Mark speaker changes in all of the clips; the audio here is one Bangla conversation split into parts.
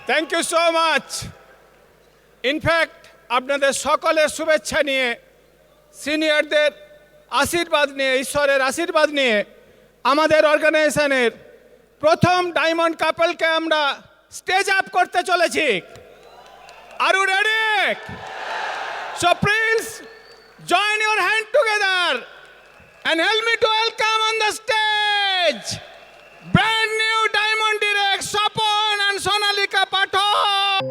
Speaker 1: Thank you so much. In fact আপনাদের সকলের শুভেচ্ছা নিয়ে, সিনিয়রদের আশীর্বাদ নিয়ে, ঈশ্বরের আশীর্বাদ নিয়ে আমাদের অর্গানাইজেশনের প্রথম ডায়মন্ড কাপলকে আমরা স্টেজ আপ করতে চলেছি। Are you ready? So please join your hand together and help me to welcome on the stage brand new Diamond Direct Sapon and Sonalika Pathak.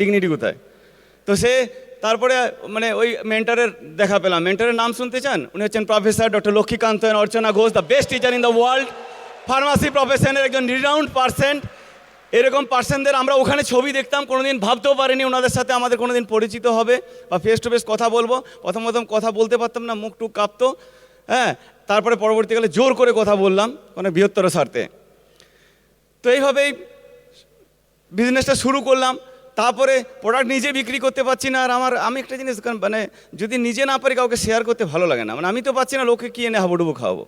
Speaker 2: Dignity কোথায়? তো সে তারপরে মানে ওই মেন্টারের দেখা পেলাম। মেন্টারের নাম শুনতে চান? উনি হচ্ছেন professor doctor Lakshmikanta Archana Ghosh, the best teacher in the world, pharmacy প্রফেশনের একজন রিনাউন্ড পার্সন। এরকম পার্সনদের আমরা ওখানে ছবি দেখতাম, কোনোদিন ভাবতেও পারিনি ওনাদের সাথে আমাদের কোনোদিন পরিচিত হবে বা ফেস টু ফেস কথা বলবো। প্রথম কথা বলতে পারতাম না, মুখ টুক কাঁপতো। হ্যাঁ, তারপরে পরবর্তীকালে জোর করে কথা বললাম কোনো বৃহত্তর স্বার্থে। তো এইভাবেই বিজনেসটা শুরু করলাম। তারপরে প্রোডাক্ট নিজে বিক্রি করতে পারছি না। আর আমি একটা জিনিস মানে যদি নিজে না পারি কাউকে শেয়ার করতে ভালো লাগে না। মানে আমি তো পাচ্ছি না, লোকে কি এনে হাবুডুবু খাওয়াবো।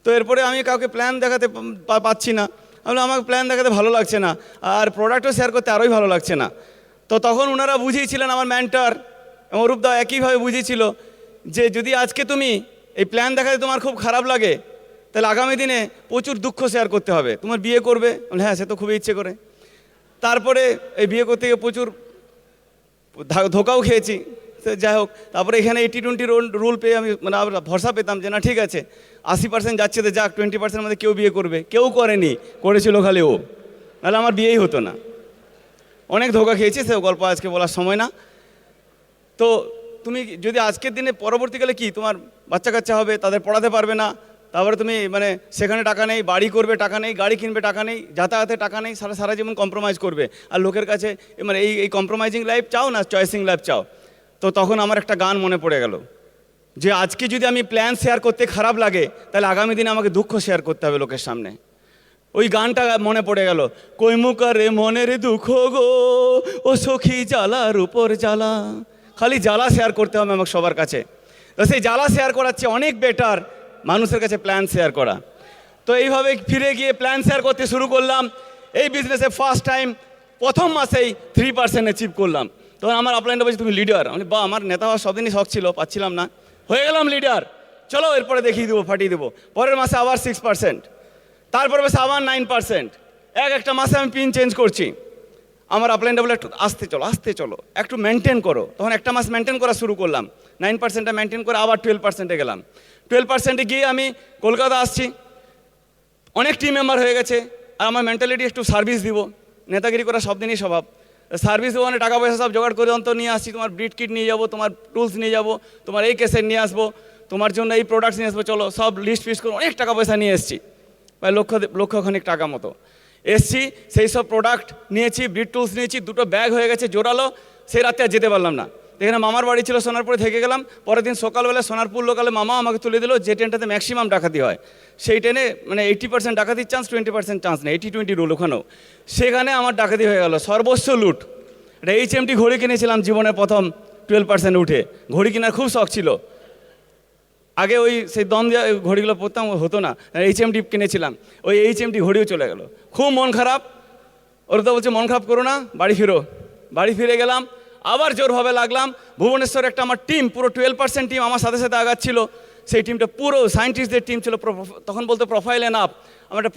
Speaker 2: তো এরপরে আমি কাউকে প্ল্যান দেখাতে পাচ্ছি না। আমি আমাকে প্ল্যান দেখাতে ভালো লাগছে না, আর প্রোডাক্টও শেয়ার করতে আরোই ভালো লাগছে না। তো তখন ওনারা বুঝিয়েছিলেন, আমার মেন্টর অরূপদা একইভাবে বুঝিয়েছিল যে যদি আজকে তুমি এই প্ল্যান দেখাতে তোমার খুব খারাপ লাগে, তাহলে আগামী দিনে প্রচুর দুঃখ শেয়ার করতে হবে। তোমার বিয়ে করবে? হ্যাঁ, সে তো খুবই ইচ্ছে করে। তারপরে এই বিয়ে করতে গিয়ে প্রচুর ধোকাও খেয়েছি। যাই হোক, তারপরে এখানে 80-20 রুল পেয়ে আমি মানে ভরসা পেতাম যে না ঠিক আছে, 80% যাচ্ছে তো যাক, 20% মধ্যে কেউ বিয়ে করবে। কেউ করেনি, করেছিল খালি ও, নাহলে আমার বিয়েই হতো না। অনেক ধোকা খেয়েছি, সে গল্প আজকে বলার সময় না। তো তুমি যদি আজকের দিনে পরবর্তীকালে কি তোমার বাচ্চা কাচ্চা হবে, তাদের পড়াতে পারবে না, তারপরে তুমি মানে সেখানে টাকা নেই, বাড়ি করবে টাকা নেই, গাড়ি কিনবে টাকা নেই, যাতায়াতে টাকা নেই, সারা জীবন কম্প্রোমাইজ করবে। আর লোকের কাছে মানে এই কম্প্রোমাইজিং লাইফ চাও না চয়েসিং লাইফ চাও। তো তখন আমার একটা গান মনে পড়ে গেল যে আজকে যদি আমি প্ল্যান শেয়ার করতে খারাপ লাগে, তাহলে আগামী দিনে আমাকে দুঃখ শেয়ার করতে হবে লোকের সামনে। ওই গানটা মনে পড়ে গেল, কইমুকারে মনের দুঃখ গো ও সখী জ্বালার উপর জ্বালা। খালি জ্বালা শেয়ার করতে হবে আমাকে সবার কাছে। তো সেই জ্বালা শেয়ার করার চেয়ে অনেক বেটার মানুষের কাছে প্ল্যান শেয়ার করা। তো এইভাবে ফিরে গিয়ে প্ল্যান শেয়ার করতে শুরু করলাম। এই বিজনেসে ফার্স্ট টাইম প্রথম মাসেই 3% অ্যাচিভ করলাম। তখন আমার আপলাইনটা বলছে তুমি লিডার। আমি বা আমার নেতা হওয়ার সবদিনই শখ ছিল, পাচ্ছিলাম না, হয়ে গেলাম লিডার। চলো এরপরে দেখিয়ে দেবো, ফাটিয়ে দেবো। পরের মাসে আবার 6%, তারপরে মাসে আবার 9%। একটা মাসে আমি পিন চেঞ্জ করছি। আমার আপলাইনটা বলে একটু আস্তে চলো, একটু মেনটেন করো। তখন একটা মাস মেনটেন করা শুরু করলাম। 9%টা মেনটেন করে আবার 12%-এ গেলাম। 12%-এ গিয়ে আমি কলকাতা আসছি। অনেক টিম মেম্বার হয়ে গেছে, আর আমার মেন্টালিটি একটু সার্ভিস দিব, নেতাগিরি করা সব দিনই স্বভাব। সার্ভিস ওখানে টাকা পয়সা সব জোগাড় করে অন্তত নিয়ে আসছি। তোমার ব্রিড কিট নিয়ে যাবো, তোমার টুলস নিয়ে যাবো, তোমার এই কেসেট নিয়ে আসবো, তোমার জন্য এই প্রোডাক্টস নিয়ে আসবো, চলো সব লিস্ট ফিস্ট করে অনেক টাকা পয়সা নিয়ে এসেছি, প্রায় লক্ষখানিক টাকা মতো এসছি। সেই সব প্রোডাক্ট নিয়েছি, ব্রিড টুলস নিয়েছি, 2টো ব্যাগ হয়ে গেছে জোরালো। সেই রাতে আর যেতে পারলাম না। এখানে মামার বাড়ি ছিল সোনারপুরে, থেকে গেলাম। পরের দিন সকালবেলা সোনারপুর লোকালে মামা আমাকে তুলে দিল যে ট্রেনটাতে ম্যাক্সিমাম ডাকাতি হয়। সেই ট্রেনে মানে 80% ডাকাতির চান্স, 20% চান্স নেই, 80-20 রুল ওখানেও। সেখানে আমার ডাকাতি হয়ে গেল, সর্বস্ব লুট। এটা HMT ঘড়ি কিনেছিলাম জীবনের প্রথম 12% উঠে। ঘড়ি কেনার খুব শখ ছিল। আগে ওই সেই দম দিয়ে ঘড়িগুলো পরতাম, হতো না। HMT কিনেছিলাম, ওই HMT ঘড়িও চলে গেল। খুব মন খারাপ। ওরা তো বলছে মন খারাপ করো না, বাড়ি ফিরো। বাড়ি ফিরে গেলাম, আবার জোরভাবে লাগলাম। ভুবনেশ্বর একটা আমার টিম, পুরো 12% টিম আমার সাথে সাথে আগাচ্ছিল। সেই টিমটা পুরো সায়েন্টিস্টদের টিম ছিল। তখন বলতো প্রোফাইল এন্ড আপ। আমার একটা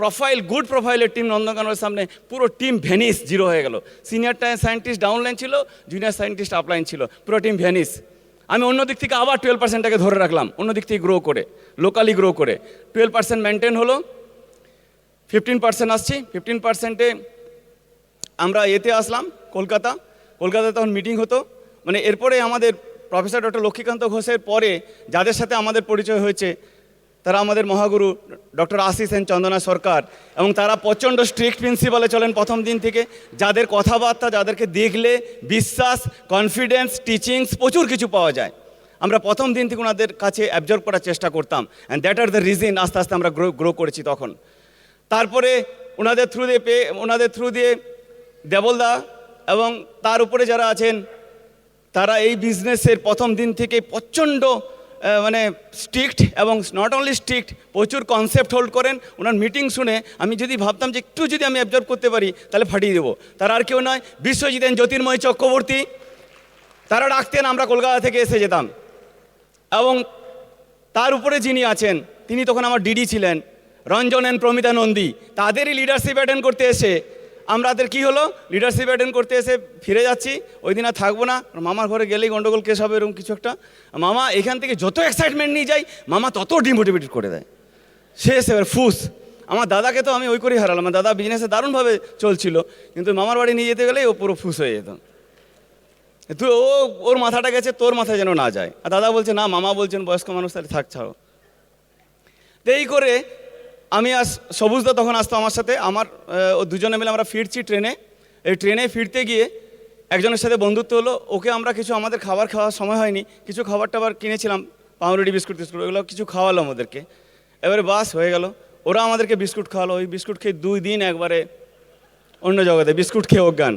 Speaker 2: গুড প্রোফাইলের টিম নন্দনকাননের সামনে, পুরো টিম ভ্যানিস, জিরো হয়ে গেল। সিনিয়র সায়েন্টিস্ট ডাউনলাইন ছিল, জুনিয়র সায়েন্টিস্ট আপলাইন ছিল, পুরো টিম ভ্যানিস। আমি অন্য দিক থেকে আবার 12%টাকে ধরে রাখলাম, অন্য দিক থেকে গ্রো করে, লোকালি গ্রো করে 12% মেনটেন হলো। 15% আসছি। 15%-এ আমরা এতে আসলাম কলকাতায় তখন মিটিং হতো। মানে এরপরে আমাদের প্রফেসর ডক্টর লক্ষ্মীকান্ত ঘোষের পরে যাদের সাথে আমাদের পরিচয় হয়েছে, তারা আমাদের মহাগুরু ডক্টর আশিস সেন চন্দনা সরকার, এবং তারা প্রচণ্ড স্ট্রিক্ট প্রিন্সিপালে চলেন প্রথম দিন থেকে। যাদের কথাবার্তা, যাদেরকে দেখলে বিশ্বাস, কনফিডেন্স, টিচিংস প্রচুর কিছু পাওয়া যায়। আমরা প্রথম দিন থেকে ওনাদের কাছে অ্যাবজর্ব করার চেষ্টা করতাম, and that are the reason আস্তে আস্তে আমরা গ্রো করেছি তখন। তারপরে ওনাদের থ্রু দিয়ে দেবলদা এবং তার উপরে যারা আছেন, তারা এই বিজনেসের প্রথম দিন থেকে প্রচণ্ড মানে স্ট্রিক্ট, এবং নট অনলি স্ট্রিক্ট, প্রচুর কনসেপ্ট হোল্ড করেন। ওনার মিটিং শুনে আমি যদি ভাবতাম যে একটু যদি আমি অ্যাবজর্ব করতে পারি তাহলে ফাটিয়ে দেবো। তারা আর কেউ নয়, বিশ্বজিতেন জ্যোতির্ময় চক্রবর্তী। তারা ডাকতেন, আমরা কলকাতা থেকে এসে যেতাম। এবং তার উপরে যিনি আছেন, তিনি তখন আমার ডিডি ছিলেন, রঞ্জন এন প্রমিতা নন্দী। তাদেরই লিডারশিপ অ্যাটেন্ড করতে এসে আমাদের কী হলো, লিডারশিপ অ্যাটেন্ড করতে এসে ফিরে যাচ্ছি। ওই দিন আর থাকবো না, মামার ঘরে গেলেই গন্ডগোল কেস হবে, এরকম কিছু একটা। মামা এখান থেকে যত এক্সাইটমেন্ট নিয়ে যাই, মামা তত ডিমোটিভেটেড করে দেয়। শেষ এবার ফুস। আমার দাদাকে তো আমি ওই করেই হারালাম। আমার দাদা বিজনেসে দারুণভাবে চলছিল, কিন্তু মামার বাড়ি নিয়ে যেতে গেলেই ও পুরো ফুস হয়ে যেত। তুই ওর মাথাটা গেছে, তোর মাথায় যেন না যায়। আর দাদা বলছে না, মামা বলছেন বয়স্ক মানুষ, তাহলে থাক, ছাড়ো। তো এই করে আমি আর সবুজদা তখন আসতো আমার সাথে, ও দুজনে মিলে আমরা ফিরছি ট্রেনে। এই ট্রেনে ফিরতে গিয়ে একজনের সাথে বন্ধুত্ব হলো। ওকে আমরা কিছু, আমাদের খাবার খাওয়ার সময় হয়নি, কিছু খাবার টাবার কিনেছিলাম, পাউরুটি বিস্কুট টিস্কুট, ওগুলো কিছু খাওয়ালাম ওদেরকে। এবারে বাস হয়ে গেল, ওরা আমাদেরকে বিস্কুট খাওয়ালো। ওই বিস্কুট খেয়ে 2 দিন একবারে অন্য জগতে, বিস্কুট খেয়ে অজ্ঞান।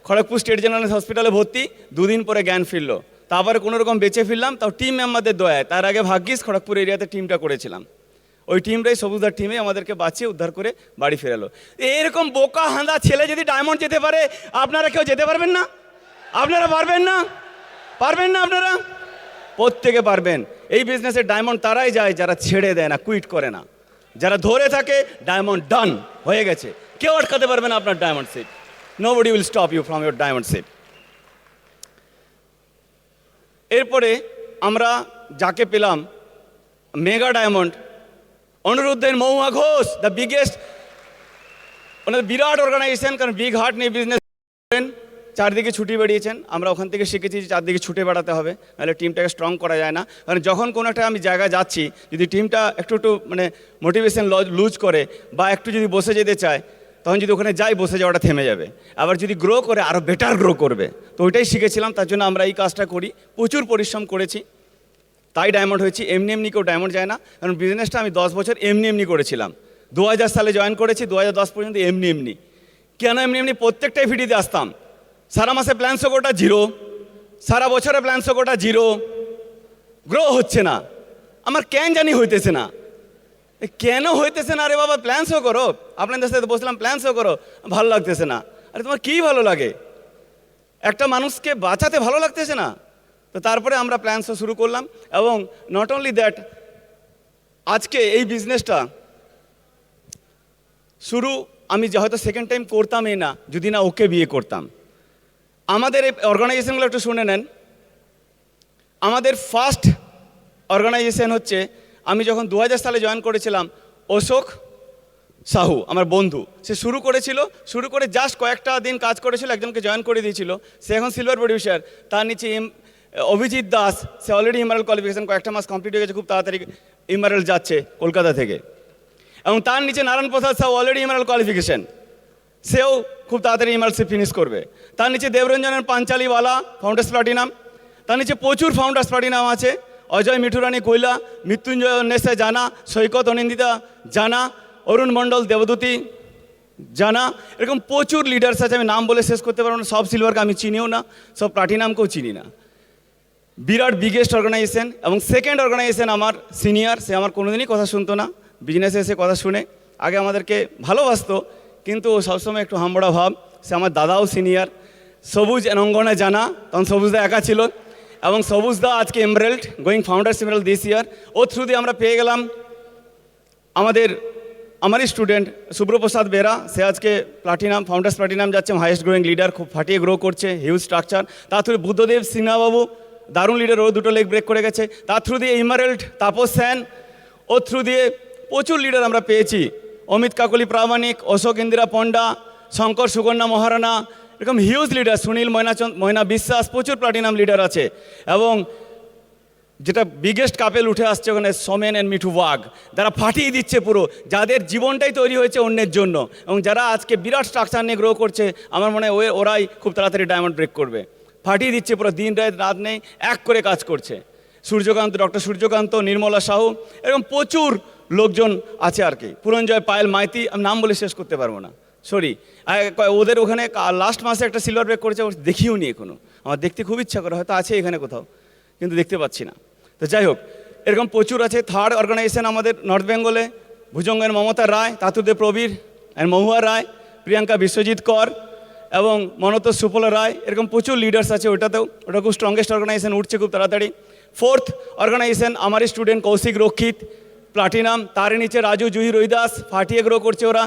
Speaker 2: খড়গপুর স্টেট জেনারেল হসপিটালে ভর্তি, 2 দিন পরে জ্ঞান ফিরলো। তারপরে কোনো রকম বেঁচে ফিরলাম, তাও টিম মেম্বারদের দয়ায়। তার আগে ভাগ্যিস খড়গপুর এরিয়াতে টিমটা করেছিলাম, ওই টিমটাই সবুজদার টিমে আমাদেরকে বাঁচিয়ে উদ্ধার করে বাড়ি ফেরালো। এরকম বোকা হাঁদা ছেলে যদি ডায়মন্ড যেতে পারে, আপনারা কেউ যেতে পারবেন না? আপনারা পারবেন না? পারবেন না আপনারা? প্রত্যেকে পারবেন। এই বিজনেসে ডায়মন্ড তারাই যায় যারা ছেড়ে দেয় না, কুইট করে না। যারা ধরে থাকে, ডায়মন্ড ডান হয়ে গেছে, কেউ আটকাতে পারবে না আপনার diamond ship. Nobody will stop you from your diamond ship. এরপরে আমরা যাকে পেলাম মেগা ডায়মন্ড, অনুরুদ্ধেন মহুয়া ঘোষ, দ্য বিগেস্ট, ওনাদের বিরাট অর্গানাইজেশন, কারণ বিগ হার্ট নিয়ে বিজনেস করেন, চারদিকে ছুটি বেরিয়েছেন। আমরা ওখান থেকে শিখেছি যে চারদিকে ছুটে বেড়াতে হবে, নাহলে টিমটাকে স্ট্রং করা যায় না। কারণ যখন কোনো একটা আমি জায়গায় যাচ্ছি, যদি টিমটা একটু মানে মোটিভেশন লুজ করে বা একটু যদি বসে যেতে চায়, তখন যদি ওখানে যাই, বসে যাওয়াটা থেমে যাবে। আবার যদি গ্রো করে, আরও বেটার গ্রো করবে। তো ওইটাই শিখেছিলাম, তার জন্য আমরা এই কাজটা করি, প্রচুর পরিশ্রম করেছি, তাই ডায়মন্ড হয়েছি। এমনি এমনি কেউ ডায়মন্ড যায় না, কারণ বিজনেসটা আমি 10 বছর এমনি এমনি করেছিলাম। 2000 সালে জয়েন করেছি, 2010 পর্যন্ত এমনি এমনি। কেন এমনি এমনি? প্রত্যেকটাই ভিডিওতে আসতাম, সারা মাসে প্ল্যান শোকোটা 0, সারা বছরে প্ল্যান শোকোটা 0, গ্রো হচ্ছে না। আমার কেন জানি হইতেছে না, কেন হইতেছে না? আরে বাবা, প্ল্যান শো করো। আপনাদের সাথে বসলাম, প্ল্যান শো করো, ভালো লাগতেছে না। আরে তোমার কী ভালো লাগে? একটা মানুষকে বাঁচাতে ভালো লাগতেছে না? তো তারপরে আমরা প্ল্যান শো শুরু করলাম। এবং নট অনলি দ্যাট, আজকে এই বিজনেসটা শুরু আমি হয়তো সেকেন্ড টাইম করতামই না যদি না ওকে বিয়ে করতাম। আমাদের এই অর্গানাইজেশনগুলো একটু শুনে নেন। আমাদের ফার্স্ট অর্গানাইজেশন হচ্ছে, আমি যখন 2000 সালে জয়েন করেছিলাম, অশোক সাহু আমার বন্ধু, সে শুরু করে জাস্ট কয়েকটা দিন কাজ করেছিল, একজনকে জয়েন করে দিয়েছিল, সে এখন সিলভার প্রডিউসার। তার নিচে অভিজিৎ দাস, সে অলরেডি ইমারেল কোয়ালিফিকেশন, কয়েকটা মাস কমপ্লিট হয়ে গেছে, খুব তাড়াতাড়ি ইমারেল যাচ্ছে কলকাতা থেকে। এবং তার নিচে নারায়ণ প্রসাদ সাহু, অলরেডি ইমারেল কোয়ালিফিকেশন, সেও খুব তাড়াতাড়ি ইমারেলশিপ ফিনিশ করবে। তার নিচে দেবরঞ্জনের পাঞ্চালিওয়ালা, ফাউন্ডার্স প্লাটিনাম। তার নিচে প্রচুর ফাউন্ডার্স প্লাটিনাম আছে, অজয় মিঠুরানী কৈলা, মৃত্যুঞ্জয় অন্বেষা জানা, সৈকত অনিন্দিতা জানা, অরুণ মণ্ডল, দেবদূতি জানা, এরকম প্রচুর লিডার্স আছে। আমি নাম বলে শেষ করতে পারবো না, সব সিলভারকে আমি চিনিও না, সব প্লাটিনামকেও চিনি না। বিরাট বিগেস্ট অর্গানাইজেশন। এবং সেকেন্ড অর্গানাইজেশন আমার সিনিয়র, সে আমার কোনোদিনই কথা শুনতো না, বিজনেসে এসে কথা শুনে আগে আমাদেরকে ভালোবাসতো, কিন্তু ও সবসময় একটু হাম্বড়া ভাব। সে আমার দাদাও সিনিয়র, সবুজ অঙ্গনে জানা, তখন সবুজদা একা ছিল। এবং সবুজদা আজকে emerald, going founders emerald this year. ও থ্রু দিয়ে আমরা পেয়ে গেলাম আমারই স্টুডেন্ট সুব্রপ্রসাদ বেরা, সে আজকে প্লাটিনাম, ফাউন্ডার্স প্লাটিনাম যাচ্ছে, হাইয়েস্ট গ্রোয়িং লিডার, খুব ফাটিয়ে গ্রো করছে, হিউজ স্ট্রাকচার। তার থ্রু বুদ্ধদেব সিনহাবাবু, দারুণ লিডার, ও 2টো লেগ ব্রেক করে গেছে। তার থ্রু দিয়ে ইমারেল্ড তাপস সেন, ও থ্রু দিয়ে প্রচুর লিডার আমরা পেয়েছি, অমিত কাকলি প্রামাণিক, অশোক ইন্দিরা পণ্ডা, শঙ্কর সুকন্যা মহারানা, এরকম হিউজ লিডার, সুনীল ময়না বিশ্বাস, প্রচুর প্লাটিনাম লিডার আছে। এবং যেটা বিগেস্ট কাপেল উঠে আসছে ওখানে, সোমেন অ্যান্ড মিঠু বাগ, যারা ফাটিয়ে দিচ্ছে পুরো, যাদের জীবনটাই তৈরি হয়েছে অন্যের জন্য, এবং যারা আজকে বিরাট স্ট্রাকচার নিয়ে গ্রো করছে। আমার মনে হয় ওরাই খুব তাড়াতাড়ি ডায়মন্ড ব্রেক করবে, ফাটিয়ে দিচ্ছে পুরো, দিন রাত নেই, এক করে কাজ করছে। সূর্যকান্ত, ডক্টর সূর্যকান্ত, নির্মলা সাহু, এরকম প্রচুর লোকজন আছে আর কি। পুরঞ্জয় পায়েল মাইতি, আমি নাম বলে শেষ করতে পারবো না, সরি। ওদের ওখানে লাস্ট মাসে একটা সিলভার ব্রেক করেছে, দেখিও নি এখনো। আমার দেখতে খুব ইচ্ছা করে, হয়তো আছে এখানে কোথাও, কিন্তু দেখতে পাচ্ছি না। তো যাই হোক, এরকম প্রচুর আছে। থার্ড অর্গানাইজেশন আমাদের নর্থ বেঙ্গলে, ভুজঙ্গের মমতা রায়, তাতুদে প্রবীর অ্যান্ড মহুয়া রায়, প্রিয়াঙ্কা বিশ্বজিৎ কর এবং মনতোষ সুফলা রায়, এরকম প্রচুর লিডার্স আছে ওটাতেও। ওটা খুব স্ট্রংগেস্ট অর্গানাইজেশন, উঠছে খুব তাড়াতাড়ি। ফোর্থ অর্গানাইজেশন আমারই স্টুডেন্ট কৌশিক রক্ষিত, প্লাটিনাম। তার নিচে রাজু, জুহি, রবিদাস, ফাটিয়ে গ্রো করছে ওরা।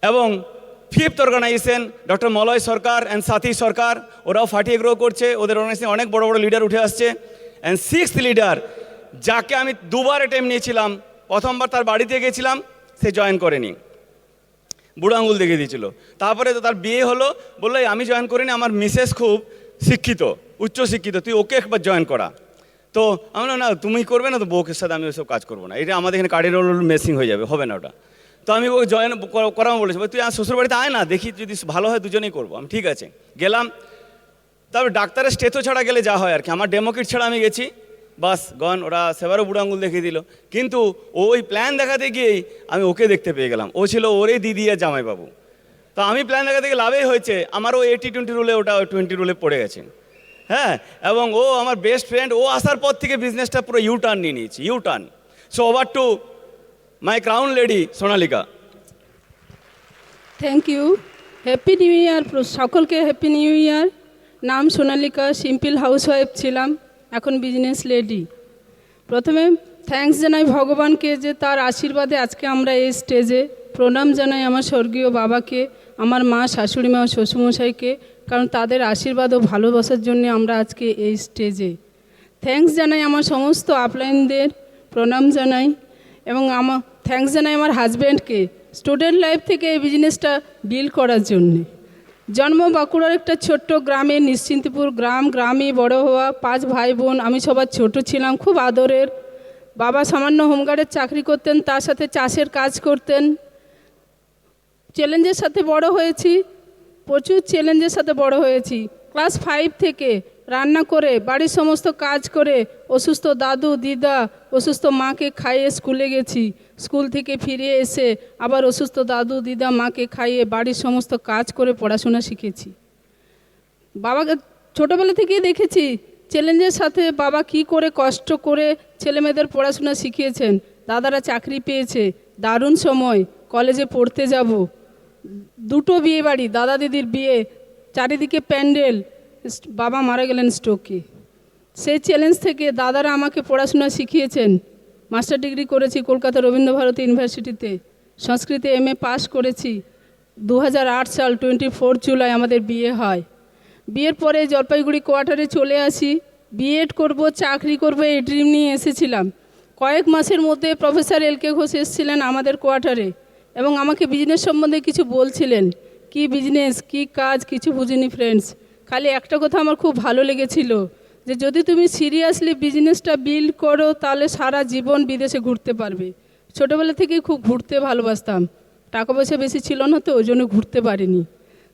Speaker 2: এবং fifth organisation doctor Malay Sarkar and Sathi Sarkar, ওরাও ফাটিয়ে গ্রো করছে, ওদের অর্গানাইজেশন অনেক বড় বড় লিডার উঠে আসছে। অ্যান্ড সিক্সথ লিডার, যাকে আমি 2বার অ্যাটেম্প নিয়েছিলাম, প্রথমবার তার বাড়িতে গেছিলাম, সে জয়েন করেনি, বুড়ো আঙুল দেখে দিয়েছিল। তারপরে তো তার বিয়ে হলো, বললো আমি জয়েন করিনি, আমার মিসেস খুব শিক্ষিত, উচ্চ শিক্ষিত, তুই ওকে একবার জয়েন করা। তো আমরা না তুমি করবে না, তো বউকের সাথে আমি ওইসব কাজ করবো না, এটা আমাদের এখানে কার্ডের রোল মেসিং হয়ে যাবে, হবে না ওটা। তো আমি ওকে জয়েন করাবো বলেছি, তুই আর শ্বশুর বাড়িতে আয় না, দেখি যদি ভালো হয় দুজনেই করবো। আমি ঠিক আছে গেলাম। তারপরে ডাক্তারের স্টেথো ছাড়া গেলে যা হয় আর কি, আমার ডেমো কিট ছাড়া আমি গেছি, বাস গন, ওরা সেবারও বুড়ো আঙুল দেখিয়ে দিল। কিন্তু ওই প্ল্যান দেখাতে গিয়েই আমি ওকে দেখতে পেয়ে গেলাম, ও ছিল ওরই দিদি আর জামাইবাবু। তো আমি প্ল্যান দেখাতে গিয়ে লাভই হয়েছে, আমারও 80-20 রুলে, ওটা 20 রুলে পড়ে গেছে। হ্যাঁ, এবং ও আমার বেস্ট ফ্রেন্ড, ও আসার পর থেকে বিজনেসটা পুরো ইউটার্ন নিয়ে নিয়েছি, U turn. So over to my crown lady Sonalika.
Speaker 3: Thank you. Happy new year সকলকে, হ্যাপি নিউ ইয়ার। নাম সোনালিকা, সিম্পল হাউসওয়াইফ ছিলাম, এখন বিজনেস লেডি। প্রথমে থ্যাঙ্কস জানাই ভগবানকে যে তার আশীর্বাদে আজকে আমরা এই স্টেজে। প্রণাম জানাই আমার স্বর্গীয় বাবাকে, আমার মা, শাশুড়ি মা ও শ্বশুরমশাইকে, কারণ তাদের আশীর্বাদ ও ভালোবাসার জন্য আমরা আজকে এই স্টেজে। থ্যাঙ্কস জানাই আমার সমস্ত আপলাইনদের, প্রণাম জানাই, এবং আমার থ্যাঙ্কস জানাই আমার হাজব্যান্ডকে স্টুডেন্ট লাইফ থেকে এই বিজনেসটা বিল্ড করার জন্যে। জন্ম বাঁকুড়ার একটা ছোট্ট গ্রামে, নিশ্চিন্তপুর গ্রামে বড় হওয়া, 5 ভাই বোন, আমি সবার ছোট ছিলাম, খুব আদরের। বাবা সামান্য হোমগার্ডের চাকরি করতেন, তার সাথে চাষের কাজ করতেন। চ্যালেঞ্জের সাথে বড় হয়েছি, প্রচুর চ্যালেঞ্জের সাথে বড় হয়েছি। ক্লাস 5 থেকে রান্না করে, বাড়ির সমস্ত কাজ করে, অসুস্থ দাদু দিদা, অসুস্থ মাকে খাইয়ে স্কুলে গেছি। স্কুল থেকে ফিরে এসে আবার অসুস্থ দাদু দিদা মাকে খাইয়ে বাড়ির সমস্ত কাজ করে পড়াশোনা শিখেছি। বাবাকে ছোটোবেলা থেকেই দেখেছি চ্যালেঞ্জের সাথে বাবা কি করে কষ্ট করে ছেলেমেয়েদের পড়াশোনা শিখিয়েছেন। দাদারা চাকরি পেয়েছে, দারুণ সময়, কলেজে পড়তে যাব, 2টো বিয়ে বাড়ি, দাদা দিদির বিয়ে, চারিদিকে প্যান্ডেল, বাবা মারা গেলেন স্ট্রোকে। সেই চ্যালেঞ্জ থেকে দাদারা আমাকে পড়াশোনা শিখিয়েছেন। মাস্টার ডিগ্রি করেছি কলকাতা রবীন্দ্রভারতী ইউনিভার্সিটিতে, সংস্কৃতে MA পাস করেছি। 2008 সাল 24 জুলাই আমাদের বিয়ে হয়। বিয়ের পরে জলপাইগুড়ি কোয়ার্টারে চলে আসি, বিএড করব, চাকরি করব, এই ড্রিম নিয়ে এসেছিলাম। কয়েক মাসের মধ্যে প্রফেসর LK ঘোষ এসেছিলেন আমাদের কোয়ার্টারে এবং আমাকে বিজনেস সম্বন্ধে কিছু বলছিলেন। কি বিজনেস, কি কাজ, কিছু বুঝিনি ফ্রেন্ডস। খালি একটা কথা আমার খুব ভালো লেগেছিল, যে যদি তুমি সিরিয়াসলি বিজনেসটা বিল্ড করো তাহলে সারা জীবন বিদেশে ঘুরতে পারবে। ছোটোবেলা থেকেই খুব ঘুরতে ভালোবাসতাম, টাকা পয়সা বেশি ছিল না, তো ওই জন্য ঘুরতে পারিনি।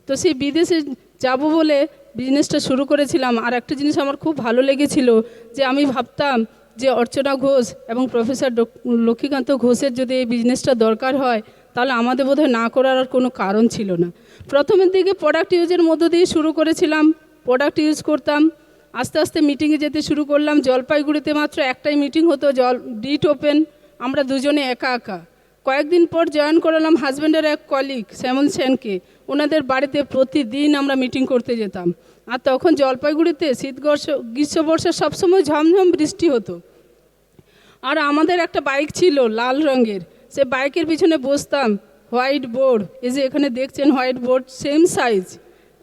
Speaker 3: তো সেই বিদেশে যাব বলে বিজনেসটা শুরু করেছিলাম। আর একটা জিনিস আমার খুব ভালো লেগেছিল, যে আমি ভাবতাম যে অর্চনা ঘোষ এবং প্রফেসর লক্ষ্মীকান্ত ঘোষের যদি এই বিজনেসটা দরকার হয় তাহলে আমাদের বোধহয় না করার আর কোনো কারণ ছিল না। প্রথমের দিকে প্রোডাক্ট ইউজের মধ্য দিয়ে শুরু করেছিলাম, প্রোডাক্ট ইউজ করতাম। আস্তে আস্তে মিটিংয়ে যেতে শুরু করলাম। জলপাইগুড়িতে মাত্র একটাই মিটিং হতো, ডিট ওপেন, আমরা দুজনে একা একা। কয়েকদিন পর জয়েন করালাম হাজব্যান্ডের এক কলিগ শ্যামল সেনকে, ওনাদের বাড়িতে প্রতিদিন আমরা মিটিং করতে যেতাম। আর তখন জলপাইগুড়িতে গ্রীষ্ম বর্ষা সবসময় ঝমঝম বৃষ্টি হতো। আর আমাদের একটা বাইক ছিল লাল রঙের, সে বাইকের পিছনে বসতাম, হোয়াইট বোর্ড, এই যে এখানে দেখছেন white board, same size,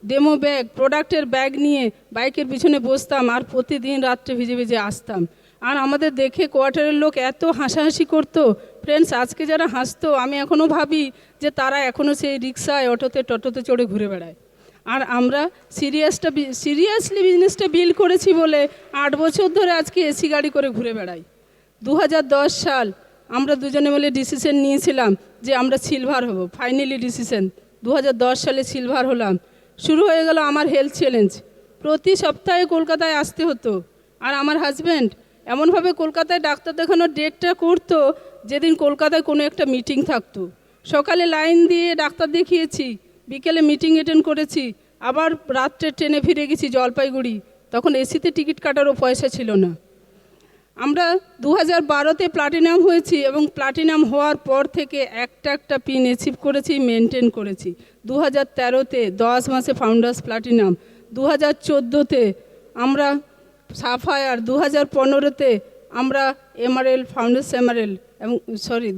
Speaker 3: demo bag, প্রোডাক্টের ব্যাগ নিয়ে বাইকের পিছনে বসতাম আর প্রতিদিন রাত্রে ভিজে ভিজে আসতাম। আর আমাদের দেখে কোয়ার্টারের লোক এত হাসাহাসি করতো ফ্রেন্ডস, আজকে যারা হাসতো আমি এখনও ভাবি যে তারা এখনও সেই রিক্সায় টোটোতে চড়ে ঘুরে বেড়ায়। আর আমরা সিরিয়াসলি বিজনেসটা বিল্ড করেছি বলে 8 বছর ধরে আজকে এসি গাড়ি করে ঘুরে বেড়াই। 2010 সাল আমরা দুজনে মিলে ডিসিশন নিয়েছিলাম যে আমরা সিলভার হব। ফাইনালি ডিসিশন 2010 সালে সিলভার হলাম। শুরু হয়ে গেল আমার হেলথ চ্যালেঞ্জ। প্রতি সপ্তাহে কলকাতায় আসতে হতো। আর আমার হাজব্যান্ড এমনভাবে কলকাতায় ডাক্তার দেখানোর ডেটটা করতো যেদিন কলকাতায় কোনো একটা মিটিং থাকতো। সকালে লাইন দিয়ে ডাক্তার দেখিয়েছি, বিকেলে মিটিং অ্যাটেন্ড করেছি, আবার রাত্রে ট্রেনে ফিরে গেছি জলপাইগুড়ি। তখন এসিতে টিকিট কাটারও পয়সা ছিল না। আমরা 2012-তে প্লাটিনাম হয়েছি এবং প্লাটিনাম হওয়ার পর থেকে একটা পিন অ্যাচিভ করেছি, মেনটেন করেছি। 2013-তে 10 মাসে ফাউন্ডার্স প্লাটিনাম, 2014-তে আমরা সাফায়ার, 2015-তে আমরা এমআরএল, ফাউন্ডার্স এমআরএল, এবং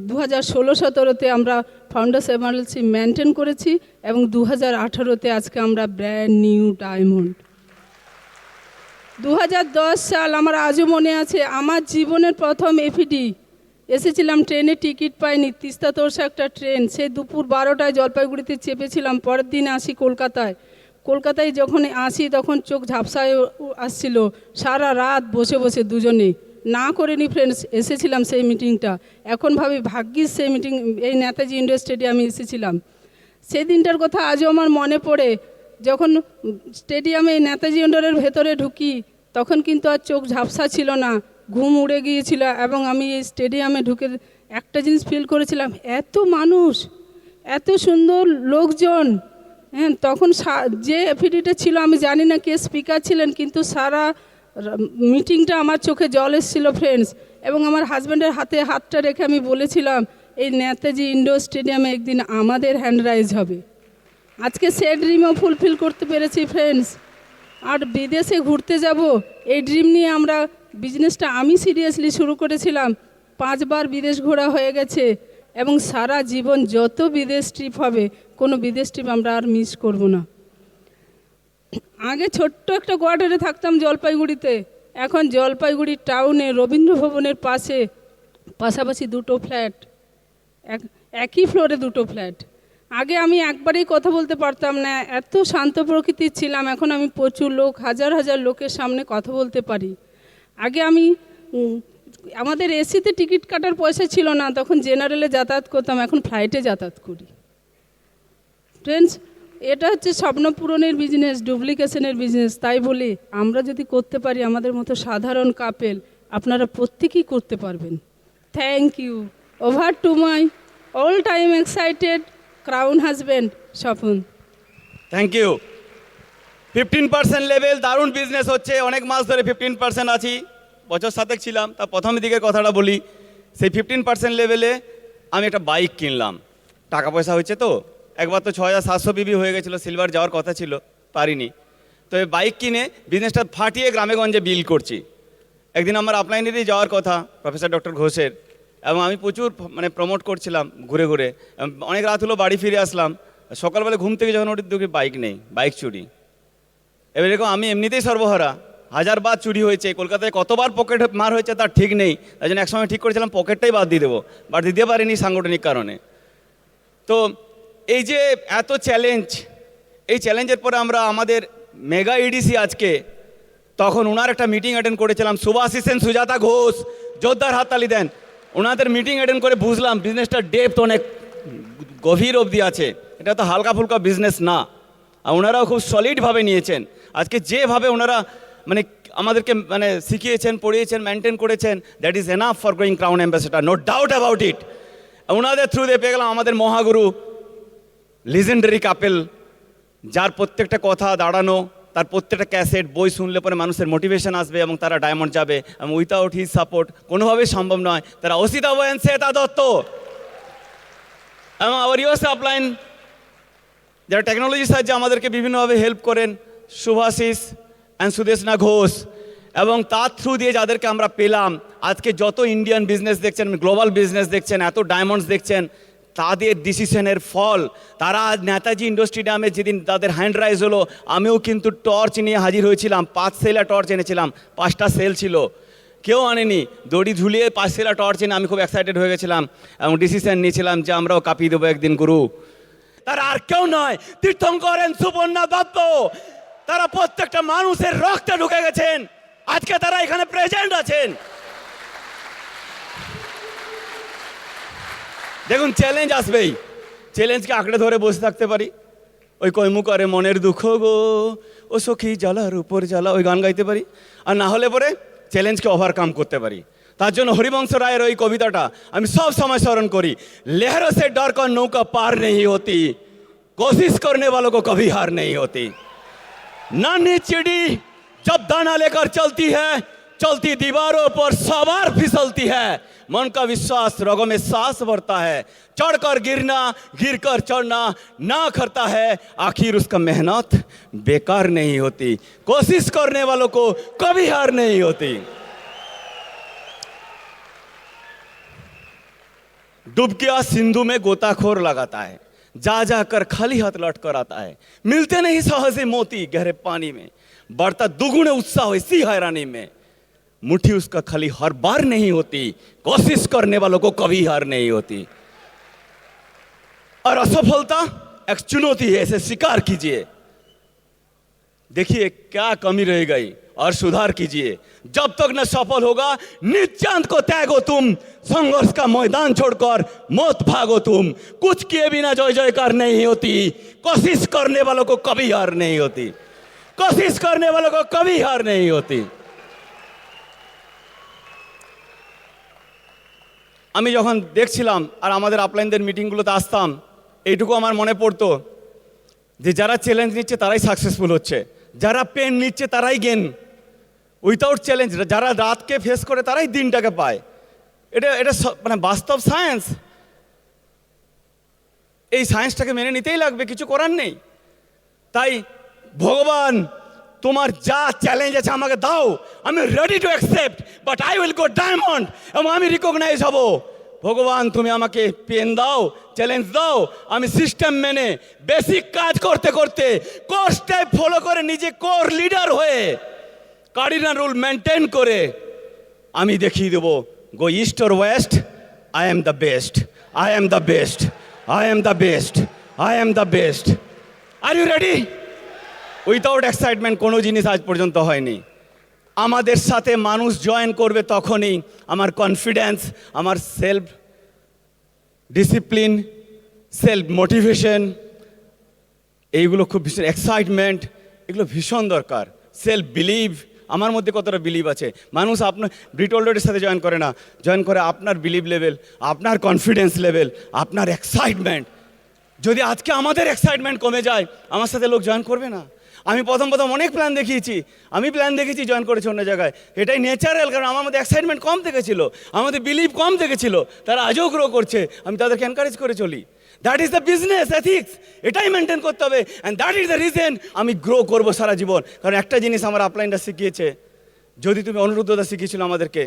Speaker 3: 2016-17-তে আমরা ফাউন্ডার্স এমআরএলসি মেনটেন করেছি এবং 2018-তে আজকে আমরা ব্র্যান্ড নিউ ডায়মন্ড। 2010 সাল আমার আজও মনে আছে, আমার জীবনের প্রথম এফিডি এসেছিলাম, ট্রেনে টিকিট পাইনি, তিস্তা তোরসা একটা ট্রেন, সেই দুপুর 12টায় জলপাইগুড়িতে চেপেছিলাম, পরের দিন আসি কলকাতায়। কলকাতায় যখন আসি তখন চোখ ঝাপসায় আসছিল, সারা রাত বসে বসে দুজনে, না করিনি ফ্রেন্ডস, এসেছিলাম সেই মিটিংটা। এখন ভাবি ভাগ্যিস সেই মিটিং, এই নেতাজি ইন্ডোর স্টেডিয়ামে এসেছিলাম। সেই দিনটার কথা আজও আমার মনে পড়ে। যখন স্টেডিয়ামে নেতাজি ইন্ডোরের ভেতরে ঢুকি তখন কিন্তু আর চোখ ঝাপসা ছিল না, ঘুম উড়ে গিয়েছিল। এবং আমি এই স্টেডিয়ামে ঢুকে একটা জিনিস ফিল করেছিলাম, এত মানুষ, এত সুন্দর লোকজন। হ্যাঁ, তখন যে এফিডিটা ছিল আমি জানি না কে স্পিকার ছিলেন, কিন্তু সারা মিটিংটা আমার চোখে জল এসেছিল ফ্রেন্ডস। এবং আমার হাজব্যান্ডের হাতে হাতটা রেখে আমি বলেছিলাম এই নেতাজি ইন্ডোর স্টেডিয়ামে একদিন আমাদের হ্যান্ড রাইজ হবে। আজকে সে ড্রিমও ফুলফিল করতে পেরেছি ফ্রেন্ডস। আর বিদেশে ঘুরতে যাব এই ড্রিম নিয়ে আমরা বিজনেসটা আমি সিরিয়াসলি শুরু করেছিলাম। 5 বার বিদেশ ঘোরা হয়ে গেছে এবং সারা জীবন যত বিদেশ ট্রিপ হবে কোনো বিদেশ ট্রিপ আমরা আর মিস করব না। আগে ছোট্ট একটা কোয়ার্টারে থাকতাম জলপাইগুড়িতে, এখন জলপাইগুড়ি টাউনে রবীন্দ্র ভবনের পাশাপাশি 2টো ফ্ল্যাট, একই ফ্লোরে 2টো ফ্ল্যাট। আগে আমি একবারেই কথা বলতে পারতাম না, এত শান্ত প্রকৃতির ছিলাম। এখন আমি প্রচুর লোক, হাজার হাজার লোকের সামনে কথা বলতে পারি। আগে আমি আমাদের এসিতে টিকিট কাটার পয়সা ছিল না, তখন জেনারেলে যাতায়াত করতাম, এখন ফ্লাইটে যাতায়াত করি। ফ্রেন্ডস, এটা হচ্ছে স্বপ্ন পূরণের বিজনেস, ডুপ্লিকেশনের বিজনেস। তাই বলি আমরা যদি করতে পারি, আমাদের মতো সাধারণ কাপেল আপনারা প্রত্যেকেই করতে পারবেন। Thank you. Over to my all time excited crown husband Swapan.
Speaker 2: Thank you. 15% level দারুণ বিজনেস হচ্ছে, অনেক মাস ধরে 15% আছি, বছর 7 ছিলাম। তা প্রথম দিকের কথাটা বলি, সেই 15% লেভেলে আমি একটা বাইক কিনলাম। টাকা পয়সা হয়েছে তো, একবার তো 6700 বিবি হয়ে গেছিলো, সিলভার যাওয়ার কথা ছিল, পারিনি। তো এই বাইক কিনে বিজনেসটা ফাটিয়ে গ্রামে গঞ্জে বিল করছি। একদিন আমার আপলাইনেরই যাওয়ার কথা প্রফেসর ডক্টর ঘোষের, এবং আমি প্রচুর প্রমোট করছিলাম ঘুরে ঘুরে। অনেক রাত হলো, বাড়ি ফিরে আসলাম, সকালবেলা ঘুম থেকে যখন ওটি দেখি বাইক নেই, বাইক চুরি। এবার এরকম আমি এমনিতেই সর্বহারা, 1000 বার চুরি হয়েছে, কলকাতায় কতবার পকেট মার হয়েছে তার ঠিক নেই। তাই জন্য একসময় ঠিক করেছিলাম পকেটটাই বাদ দিয়ে দেবো, বাট দিতে পারিনি সাংগঠনিক কারণে। তো এই যে এত চ্যালেঞ্জ, এই চ্যালেঞ্জের পরে আমরা আমাদের মেগা ইডিসি আজকে, তখন ওনার একটা মিটিং অ্যাটেন্ড করেছিলাম, সুভাষিস সেন, সুজাতা ঘোষ, জোরদার হাততালি দেন। ওনাদের মিটিং অ্যাটেন্ড করে বুঝলাম বিজনেসটার ডেপথ অনেক গভীর অবধি আছে, এটা তো হালকা ফুলকা বিজনেস না। আর ওনারাও খুব সলিডভাবে নিয়েছেন। আজকে যেভাবে ওনারা আমাদেরকে শিখিয়েছেন, পড়িয়েছেন, মেনটেন করেছেন, that is enough for going crown ambassador, no doubt about it. ওনাদের থ্রু দিয়ে পেয়ে গেলাম আমাদের মহাগুরু, লিজেন্ডারি কাপেল, যার প্রত্যেকটা কথা দাঁড়ানো, তার প্রত্যেকটা ক্যাসেট বই শুনলে পরে মানুষের মোটিভেশন আসবে এবং তারা ডায়মন্ড যাবে, এবং উইথাউট হিজ সাপোর্ট কোনোভাবেই সম্ভব নয়। তারা অসিতা বয়ান, শ্বেতা দত্ত এবং আওয়ার ইউএস আপলাইন, যারা টেকনোলজির সাহায্যে আমাদেরকে বিভিন্নভাবে হেল্প করেন, শুভাশিস অ্যান্ড সুদেশনা ঘোষ, এবং তার থ্রু দিয়ে যাদেরকে আমরা পেলাম, আজকে যত ইন্ডিয়ান বিজনেস দেখছেন, গ্লোবাল বিজনেস দেখছেন, এত ডায়মন্ডস দেখছেন, তাদের ডিসিশনের ফল। তারা আজ নেতাজি ইন্ডোর স্টেডিয়ামে যেদিন তাদের হ্যান্ড রাইজ হলো, আমিও কিন্তু টর্চ নিয়ে হাজির হয়েছিলাম, 5 সেলা টর্চ এনেছিলাম, 5টা সেল ছিল, কেউ আনেনি। দড়ি ঝুলিয়ে 5 সেলা টর্চ এনে আমি খুব এক্সাইটেড হয়ে গেছিলাম এবং ডিসিশন নিয়েছিলাম যে আমরাও কাঁপিয়ে দেবো একদিন গুরু। তারা আর কেউ নয়, তীর্থঙ্কর এন সুপর্ণা দত্ত। তারা প্রত্যেকটা মানুষের রক্তে ঢুকে গেছেন, আজকে তারা এখানে প্রেজেন্ট আছেন। দেখুন, চ্যালেঞ্জ আসবেই, চ্যালেঞ্জকে আঁকড়ে ধরে বসে থাকতে পারি, ওই কইমু করে মনের দুঃখ গো ও সখী জ্বালার উপর জ্বালা, ওই গান গাইতে পারি, আর না হলে পরে চ্যালেঞ্জকে ওভারকাম করতে পারি। তার জন্য হরিবংশ রায়ের ওই কবিতাটা আমি সব সময় স্মরণ করি, লহরো সে ডর কর নৌকা পার নেই হতি, কোशिश करने वालों को कभी हार नहीं होती। नानी चिड़ी जब दाना लेकर चलती है, चलती दीवारों पर सवार फिसलती है, मन का विश्वास रगों में सांस भरता है, चढ़कर गिरना गिरकर चढ़ना ना करता है, आखिर उसका मेहनत बेकार नहीं होती, कोशिश करने वालों को कभी हार नहीं होती। डूब गया सिंधु में गोताखोर लगाता है, जा जाकर खाली हाथ लौट कर आता है, मिलते नहीं सहजे मोती गहरे पानी में, बढ़ता दुगुने उत्साह इसी हैरानी में, मुट्ठी उसका खाली हर बार नहीं होती, कोशिश करने वालों को कभी हार नहीं होती। और असफलता एक चुनौती है, इसे स्वीकार कीजिए। देखिए क्या कमी रह गई और सुधार कीजिए। जब तक न सफल होगा निज चांद को त्यागो तुम, संघर्ष का मैदान छोड़कर मौत भागो तुम। कुछ किए बिना जय जयकार नहीं होती, कोशिश करने वालों को कभी हार नहीं होती, कोशिश करने वालों को कभी हार नहीं होती। আমি যখন দেখছিলাম আর আমাদের আপলাইনদের মিটিংগুলোতে আসতাম, এইটুকু আমার মনে পড়তো যে যারা চ্যালেঞ্জ নিচ্ছে তারাই সাকসেসফুল হচ্ছে, যারা পেন নিচ্ছে তারাই গেন। উইথাউট চ্যালেঞ্জ যারা রাতকে ফেস করে তারাই দিনটাকে পায়। এটা এটা মানে বাস্তব সায়েন্স। এই সায়েন্সটাকে মেনে নিতেই লাগবে, কিছু করার নেই। তাই ভগবান তোমার যা চ্যালেঞ্জ আছে আমাকে দাও, আমি ready to accept, but I will go diamond, এবং আমি রিকগনাইজ হব। ভগবান তুমি আমাকে পেন দাও, চ্যালেঞ্জ দাও, আমি সিস্টেম মেনে বেসিক কাজ করতে করতে কোর স্টেপ ফলো করে নিজে কোর লিডার হয়ে কার্ডিনাল রুল মেনটেন করে আমি দেখিয়ে দেবো go east or west, I am the best, I am the best, I am the best, I am the best. Are you ready? Without excitement কোনো জিনিস আজ পর্যন্ত হয়নি। আমাদের সাথে মানুষ জয়েন করবে তখনই আমার কনফিডেন্স, আমার সেলফ ডিসিপ্লিন, সেলফ মোটিভেশন, এইগুলো খুব ভীষণ, এক্সাইটমেন্ট, এগুলো ভীষণ দরকার। সেলফ বিলিভ, আমার মধ্যে কতটা বিলিভ আছে। মানুষ আপনার ব্রিটোল্ডের সাথে জয়েন করে না, জয়েন করে আপনার বিলিভ লেভেল, আপনার কনফিডেন্স লেভেল, আপনার এক্সাইটমেন্ট। যদি আজকে আমাদের এক্সাইটমেন্ট কমে যায় আমার সাথে লোক জয়েন করবে না। আমি প্রথম অনেক প্ল্যান দেখিয়েছি, আমি প্ল্যান দেখেছি, জয়েন করেছি অন্য জায়গায়। এটাই ন্যাচারাল, কারণ আমার মধ্যে এক্সাইটমেন্ট কম থেকেছিল, আমাদের বিলিভ কম থেকেছিল। তারা আজও গ্রো করছে, আমি তাদেরকে এনকারেজ করে চলি। That is the business ethics, এটাই মেনটেন করতে হবে। And that is the reason আমি গ্রো করবো সারা জীবন। কারণ একটা জিনিস আমার আপলাইনটা শিখিয়েছে, যদি তুমি অনুরুদ্ধতা শিখিয়েছিল আমাদেরকে।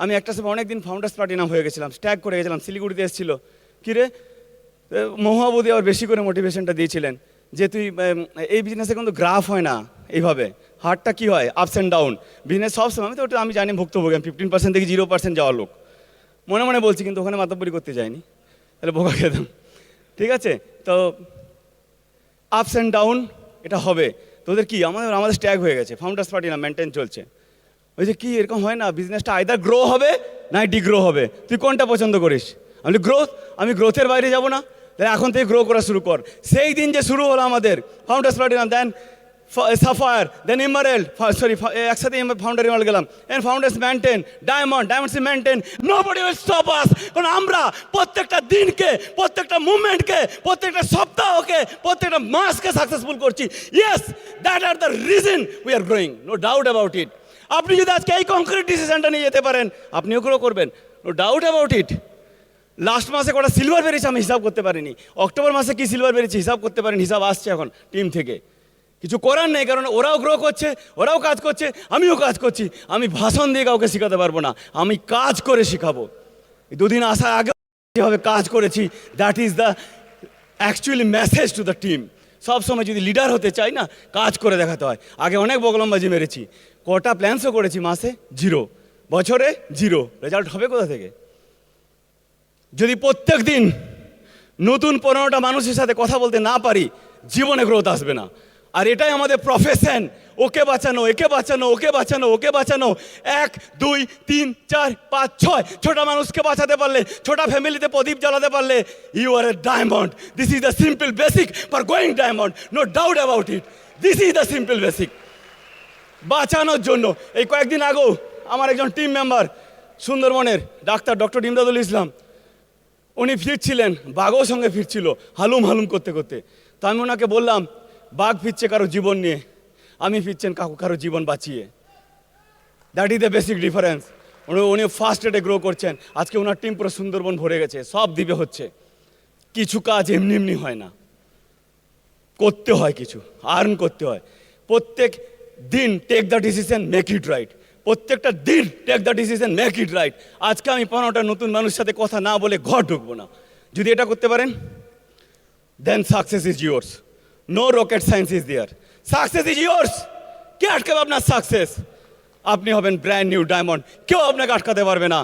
Speaker 2: আমি একটা সময় অনেকদিন ফাউন্ডার্স প্লাটিনাম হয়ে গেছিলাম, স্ট্যাগ করে গেছিলাম, শিলিগুড়িতে এসেছিল। কিরে মহাবুদি আবার বেশি করে মোটিভেশনটা দিয়েছিলেন যে তুই এই বিজনেসে কিন্তু গ্রাফ হয় না এইভাবে, হার্টটা কী হয় আপস অ্যান্ড ডাউন, বিজনেস সবসময়। আমি তো ওটা আমি জানি, ভুক্তভোগী, আমি 15% থেকে 0% যাওয়ার লোক, মনে মনে বলছি, কিন্তু ওখানে মাতব্বরি করতে যাইনি, তাহলে বোকা খেতাম। ঠিক আছে, তো আপস অ্যান্ড ডাউন এটা হবে। তোদের কি আমাদের স্ট্যাগ হয়ে গেছে, ফাউন্ডার্স পার্টি না মেনটেন চলছে। ওই যে কি এরকম হয় না, বিজনেসটা আইদার গ্রো হবে না ডিগ্রো হবে, তুই কোনটা পছন্দ করিস? আমি গ্রোথ, আমি গ্রোথের বাইরে যাব না, তাহলে এখন থেকে গ্রো করা শুরু কর। সেই দিন যে শুরু হলো আমাদের founders platinum, then sapphire, then emerald, sorry একসাথে ফাউন্ডার ইমারেল্ড গেলাম, and founders maintain, diamonds maintain, nobody will stop us. কারণ আমরা প্রত্যেকটা দিনকে, প্রত্যেকটা মুভমেন্টকে, প্রত্যেকটা সপ্তাহকে, প্রত্যেকটা মাসকে সাকসেসফুল করছি। Yes, that are the reason we are growing, no doubt about it. আপনি যদি আজকে এই কংক্রিট ডিসিশনটা নিয়ে যেতে পারেন, আপনিও গ্রো করবেন, no doubt about it. Last মাসে কটা সিলভার বেরিয়েছে আমি হিসাব করতে পারিনি, অক্টোবর মাসে কি সিলভার বেরিয়েছে হিসাব করতে পারিনি, হিসাব আসছে এখন টিম থেকে। কিছু করার নেই, কারণ ওরাও গ্রো করছে, ওরাও কাজ করছে, আমিও কাজ করছি। আমি ভাষণ দিয়ে কাউকে শেখাতে পারবো না, আমি কাজ করে শেখাবো। দুদিন আসার আগে যেভাবে কাজ করেছি, that is the actually message to the team. সবসময় যদি লিডার হতে চাই না, কাজ করে দেখাতে হয়। আগে অনেক বগলমবাজি মেরেছি, কটা প্ল্যান্সও করেছি, মাসে 0, বছরে 0, রেজাল্ট হবে কোথা থেকে? যদি প্রত্যেক দিন নতুন 15টা মানুষের সাথে কথা বলতে না পারি, জীবনে গ্রোথ আসবে না। আর এটাই আমাদের প্রফেশন, ওকে বাঁচানো, একে বাঁচানো, ওকে বাঁচানো, ওকে বাঁচানো। 1, 2, 3, 4, 5, 6 ছোটা মানুষকে বাঁচাতে পারলে, ছোটা ফ্যামিলিতে প্রদীপ জ্বালাতে পারলে, you are a diamond. This is the simple basic for going diamond, no doubt about it. This is the simple basic. বাঁচানোর জন্য এই কয়েকদিন আগেও আমার একজন টিম মেম্বার সুন্দরবনের ডক্টর ইমদাদুল ইসলাম, উনি ফিরছিলেন, বাঘও সঙ্গে ফিরছিল, হালুম হালুম করতে করতে। তো আমি ওনাকে বললাম, বাঘ ফিরছে কারো জীবন নিয়ে, আমি ফিরছেন কারো জীবন বাঁচিয়ে। That is the basic difference. উনি ফার্স্ট রেটে গ্রো করছেন। আজকে ওনার টিম পুরো সুন্দরবন ভরে গেছে, সব দ্বীপে হচ্ছে। কিছু কাজ এমনি এমনি হয় না, করতে হয়, কিছু আর্ন করতে হয়। প্রত্যেক দিন take the decision, make it right. প্রত্যেকটা দিন take the decision, make it right. আজকে আমি 15টা নতুন মানুষের সাথে কথা না বলে ঘর ঢুকবো না। যদি এটা করতে পারেন, then success is yours. No rocket science is there, success is yours. কে আটকাবে আপনার সাকসেস? আপনি হবেন ব্র্যান্ড নিউ ডায়মন্ড, কেউ আপনাকে আটকাতে পারবে না।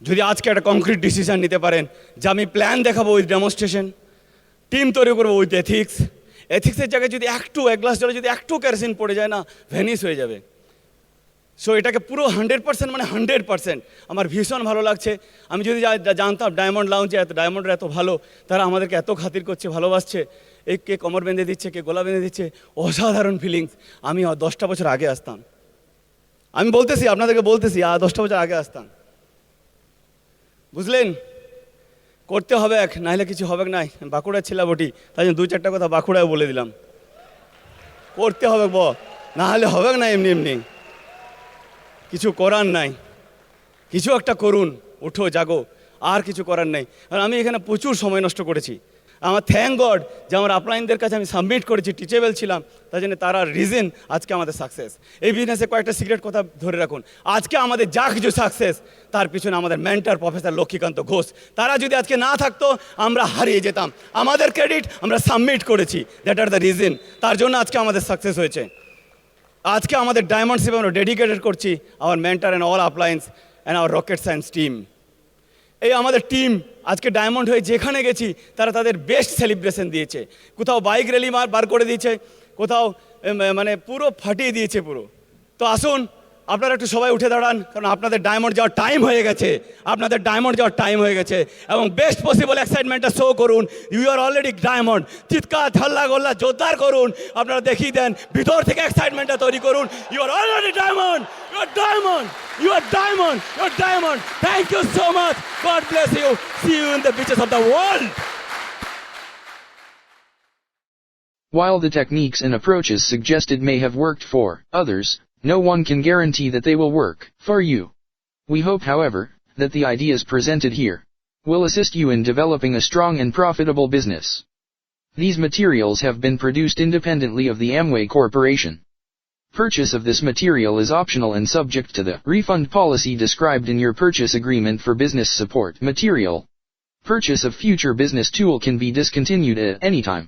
Speaker 2: যদি আজকে একটা কংক্রিট ডিসিশন নিতে পারেন যে আমি প্ল্যান দেখাবো উইথ ডেমনস্ট্রেশন, টিম তৈরি করবো উইথ এথিক্স, এথিক্সের জায়গায় যদি এক গ্লাস জলে যদি একটু কেরোসিন পড়ে যায় না, ভ্যানিশ হয়ে যাবে। সো এটাকে পুরো 100% মানে 100% আমার ভীষণ ভালো লাগছে। আমি যদি জানতাম ডায়মন্ড লাউঞ্জে ডায়মন্ডের এত ভালো, তারা আমাদেরকে এত খাতির করছে, ভালোবাসছে, এই কে কোমর বেঁধে দিচ্ছে, কে গলা বেঁধে দিচ্ছে, অসাধারণ ফিলিংস। আমি 10টা বছর আগে আসতাম, আমি বলতেছি আপনাদেরকে, বলতেছি 10টা বছর আগে আসতাম। বুঝলেন, করতে হবে নাহলে কিছু হবে নাই। বাঁকুড়ার ছিলা বটি, তাই জন্য 2-4টা কথা বাঁকুড়ায় বলে দিলাম। করতে হবে না হলে হবে না এমনি এমনি, কিছু করার নাই। কিছু একটা করুন, উঠো জাগো, আর কিছু করার নেই। আর আমি এখানে প্রচুর সময় নষ্ট করেছি। আমার থ্যাংক গড যে আমার আপলাইনদের কাছে আমি সাবমিট করেছি, টিচেবল ছিলাম, তাই জন্য তারা রিজন আজকে আমাদের সাকসেস। এই বিজনেসে কয়েকটা সিক্রেট কথা ধরে রাখুন। আজকে আমাদের যা কিছু সাকসেস, তার পিছনে আমাদের মেন্টর প্রফেসর লক্ষ্মীকান্ত ঘোষ। তারা যদি আজকে না থাকতো আমরা হারিয়ে যেতাম। আমাদের ক্রেডিট আমরা সাবমিট করেছি, দ্যাট আর দ্য রিজন। তার জন্য আজকে আমাদের সাকসেস হয়েছে। আজকে আমাদের ডায়মন্ড শিপে আমরা ডেডিকেটেড করছি our mentor and all uplines and our rocket science team. এই আমাদের টিম আজকে ডায়মন্ড হয়ে যেখানে গেছি, তারা তাদের বেস্ট সেলিব্রেশন দিয়েছে। কোথাও বাইক র্যালি বার করে দিয়েছে, কোথাও মানে পুরো ফাটিয়ে দিয়েছে পুরো। তো আসুন আপনারা একটু সবাই উঠে দাঁড়ান, কারণ আপনাদের ডায়মন্ড যাওয়ার টাইম হয়ে গেছে, আপনাদের ডায়মন্ড যাওয়ার টাইম হয়ে গেছে। এবং বেস্ট পসিবল এক্সাইটমেন্টটা শো করুন। You are already diamond. চিৎকার ঝাল্লা গোল্লা জোরদার করুন, আপনারা দেখিয়ে দেন, ভিতর থেকে এক্সাইটমেন্টটা তৈরি করুন। You are already diamond, you are diamond, you are diamond, you are diamond. Thank you so much, God bless you, see you in the beaches of the world.
Speaker 4: While the techniques and approaches suggested may have worked for others, no one can guarantee that they will work for you. We hope, however, that the ideas presented here will assist you in developing a strong and profitable business. These materials have been produced independently of the Amway Corporation. Purchase of this material is optional and subject to the refund policy described in your purchase agreement for business support material. Purchase of future business tool can be discontinued at any time.